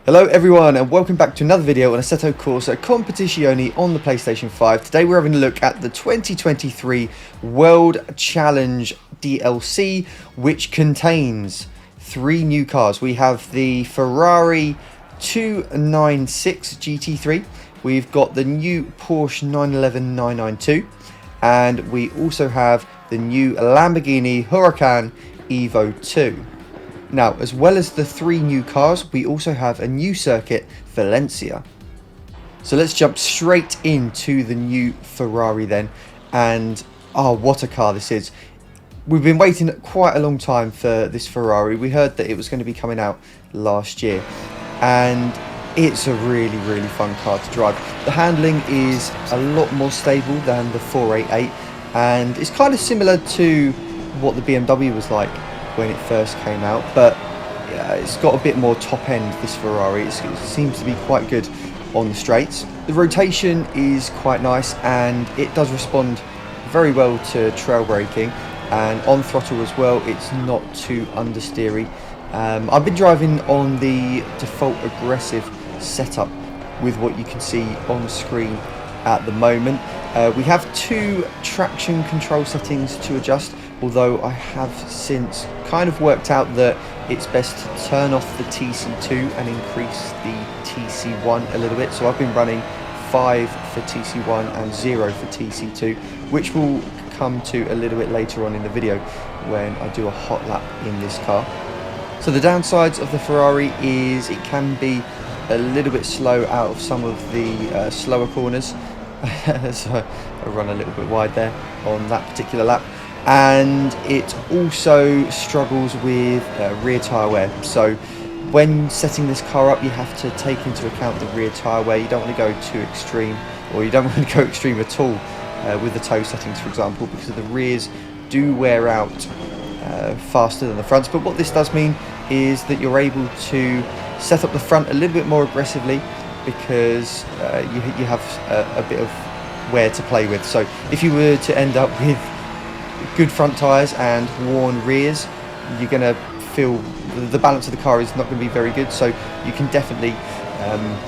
Hello everyone and welcome back to another video on Assetto Corsa Competizione on the PlayStation 5. Today we're having a look at the 2023 World Challenge DLC, which contains three new cars. We have the Ferrari 296 GT3, we've got the new Porsche 911 992, and we also have the new Lamborghini Huracan Evo2. Now, as well as the three new cars, we also have a new circuit, Valencia. So let's jump straight into the new Ferrari then. And, oh, what a car this is. We've been waiting quite a long time for this Ferrari. We heard that it was going to be coming out last year. And it's a really, really fun car to drive. The handling is a lot more stable than the 488. And it's kind of similar to what the BMW was like when it first came out, but it's got a bit more top end, this Ferrari. It seems to be quite good on the straights. The rotation is quite nice and it does respond very well to trail braking, and on throttle as well it's not too understeery. I've been driving on the default aggressive setup with what you can see on screen at the moment. We have two traction control settings to adjust, although I have since kind of worked out that it's best to turn off the TC2 and increase the TC1 a little bit. So I've been running 5 for TC1 and 0 for TC2, which will come to a little bit later on in the video when I do a hot lap in this car. So the downsides of the Ferrari is it can be a little bit slow out of some of the slower corners. So I run a little bit wide there on that particular lap. And it also struggles with rear tyre wear. So when setting this car up, you have to take into account the rear tyre wear. You don't want to go too extreme, or you don't want to go extreme at all with the toe settings, for example, because the rears do wear out faster than the fronts. But what this does mean is that you're able to set up the front a little bit more aggressively, because you have a bit of wear to play with. So if you were to end up with good front tyres and worn rears, you're going to feel the balance of the car is not going to be very good. So you can definitely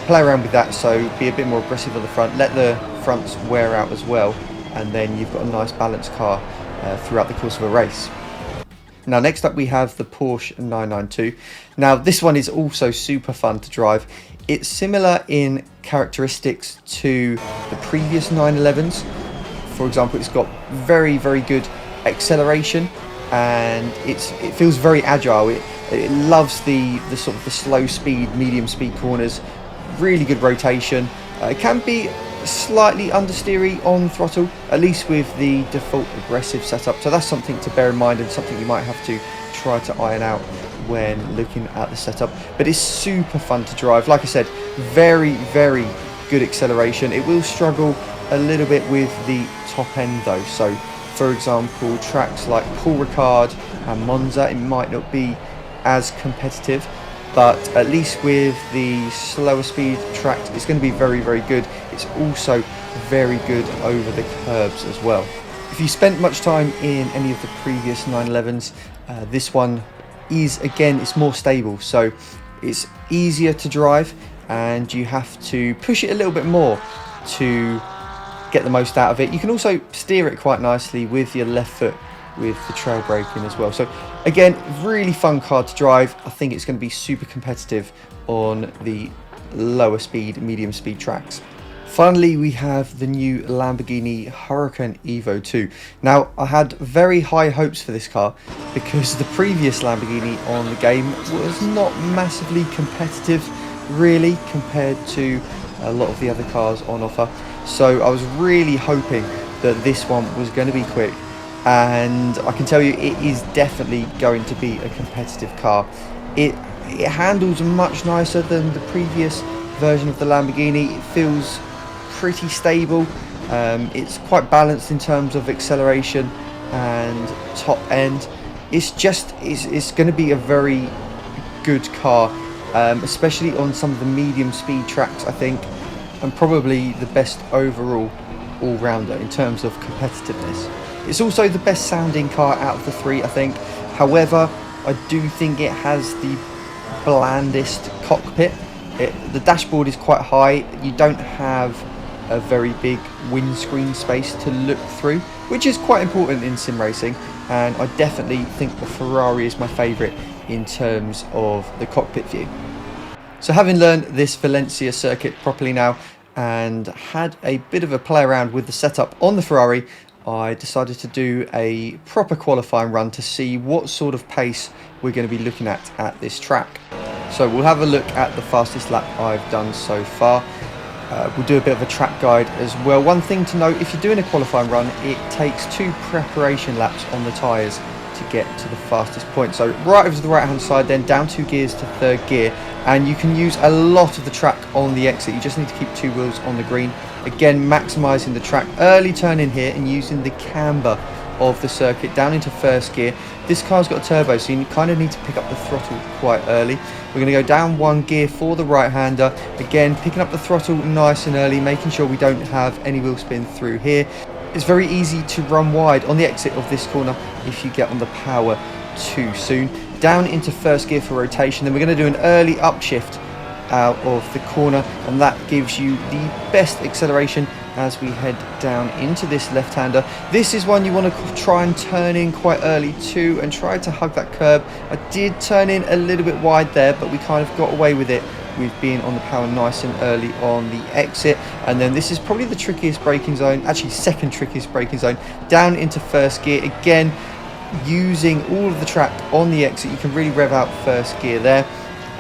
play around with that, so be a bit more aggressive on the front, let the fronts wear out as well, and then you've got a nice balanced car throughout the course of a race. Now next up we have the Porsche 992. Now this one is also super fun to drive. It's similar in characteristics to the previous 911s. For example, it's got very, very good acceleration, and it feels very agile. It loves the sort of the slow speed, medium speed corners. Really good rotation. It can be slightly understeery on throttle, at least with the default aggressive setup. So that's something to bear in mind, and something you might have to try to iron out when looking at the setup. But it's super fun to drive. Like I said, very, very good acceleration. It will struggle a little bit with the top end though. So for example, tracks like Paul Ricard and Monza, it might not be as competitive, but at least with the slower speed tracks, it's going to be very, very good. It's also very good over the curbs as well. If you spent much time in any of the previous 911s, this one is, again, it's more stable, so it's easier to drive, and you have to push it a little bit more to get the most out of it. You can also steer it quite nicely with your left foot with the trail braking as well. So again, really fun car to drive. I think it's going to be super competitive on the lower speed, medium speed tracks. Finally, we have the new Lamborghini Huracan Evo2. Now, I had very high hopes for this car because the previous Lamborghini on the game was not massively competitive, really, compared to a lot of the other cars on offer. So I was really hoping that this one was going to be quick, and I can tell you it is definitely going to be a competitive car. It handles much nicer than the previous version of the Lamborghini. It feels pretty stable. It's quite balanced in terms of acceleration and top end. It's going to be a very good car, especially on some of the medium speed tracks, I think, and probably the best overall all-rounder in terms of competitiveness. It's also the best sounding car out of the three, I think. However, I do think it has the blandest cockpit. The dashboard is quite high. You don't have a very big windscreen space to look through, which is quite important in sim racing, and I definitely think the Ferrari is my favourite in terms of the cockpit view. So having learned this Valencia circuit properly now and had a bit of a play around with the setup on the Ferrari, I decided to do a proper qualifying run to see what sort of pace we're going to be looking at this track. So we'll have a look at the fastest lap I've done so far. We'll do a bit of a track guide as well. One thing to note, if you're doing a qualifying run, it takes 2 preparation laps on the tyres to get to the fastest point. So right over to the right hand side, then down 2 gears to 3rd gear, and you can use a lot of the track on the exit. You just need to keep 2 wheels on the green. Again, maximising the track, early turn in here and using the camber of the circuit down into 1st gear. This car's got a turbo, so you kind of need to pick up the throttle quite early. We're going to go down 1 gear for the right hander, again picking up the throttle nice and early, making sure we don't have any wheel spin through here. It's very easy to run wide on the exit of this corner if you get on the power too soon. Down into 1st gear for rotation, then we're going to do an early upshift out of the corner, and that gives you the best acceleration as we head down into this left-hander. This is one you want to try and turn in quite early too, and try to hug that curb. I did turn in a little bit wide there, but we kind of got away with it with being on the power nice and early on the exit. And then this is probably the trickiest braking zone, actually 2nd trickiest braking zone, down into 1st gear. Again, using all of the track on the exit, you can really rev out 1st gear there.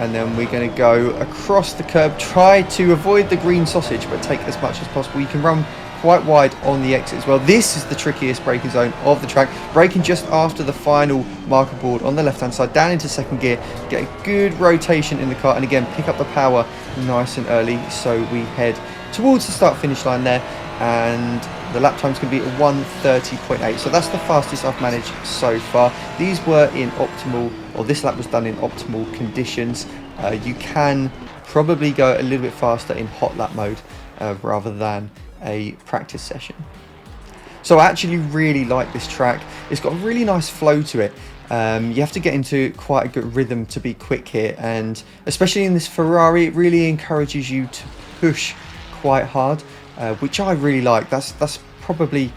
And then we're going to go across the curb, try to avoid the green sausage, but take as much as possible. You can run quite wide on the exit as well. This is the trickiest braking zone of the track. Braking just after the final marker board on the left hand side, down into 2nd gear, get a good rotation in the car, and again pick up the power nice and early, so we head towards the start finish line there, and the lap time's going to be at 1:30.8. so that's the fastest I've managed so far. These were in optimal, or this lap was done in optimal conditions. You can probably go a little bit faster in hot lap mode rather than a practice session. So I actually really like this track. It's got a really nice flow to it. You have to get into quite a good rhythm to be quick here, and especially in this Ferrari, it really encourages you to push quite hard, which I really like. That's probably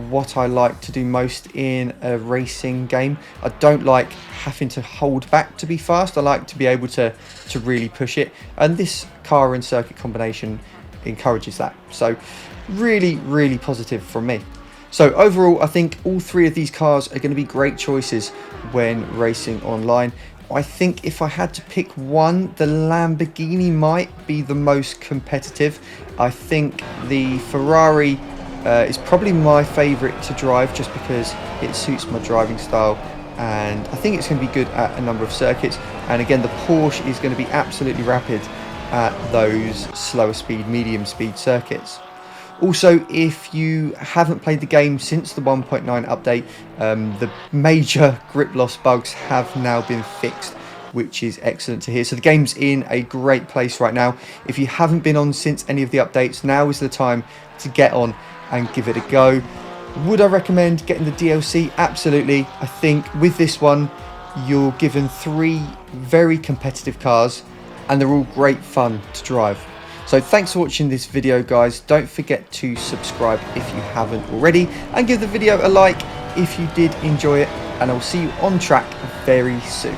what I like to do most in a racing game. I don't like having to hold back to be fast. I like to be able to really push it, and this car and circuit combination encourages that. So really positive from me. So overall, I think all 3 of these cars are going to be great choices when racing online. I think if I had to pick one, the Lamborghini might be the most competitive. I think the Ferrari is probably my favourite to drive, just because it suits my driving style, and I think it's going to be good at a number of circuits. And again, the Porsche is going to be absolutely rapid at those slower speed, medium speed circuits. Also, if you haven't played the game since the 1.9 update, the major grip loss bugs have now been fixed, which is excellent to hear. So the game's in a great place right now. If you haven't been on since any of the updates, now is the time to get on and give it a go. Would I recommend getting the DLC? Absolutely. I think with this one, you're given 3 very competitive cars, and they're all great fun to drive. So thanks for watching this video, guys. Don't forget to subscribe if you haven't already, and give the video a like if you did enjoy it, and I'll see you on track very soon.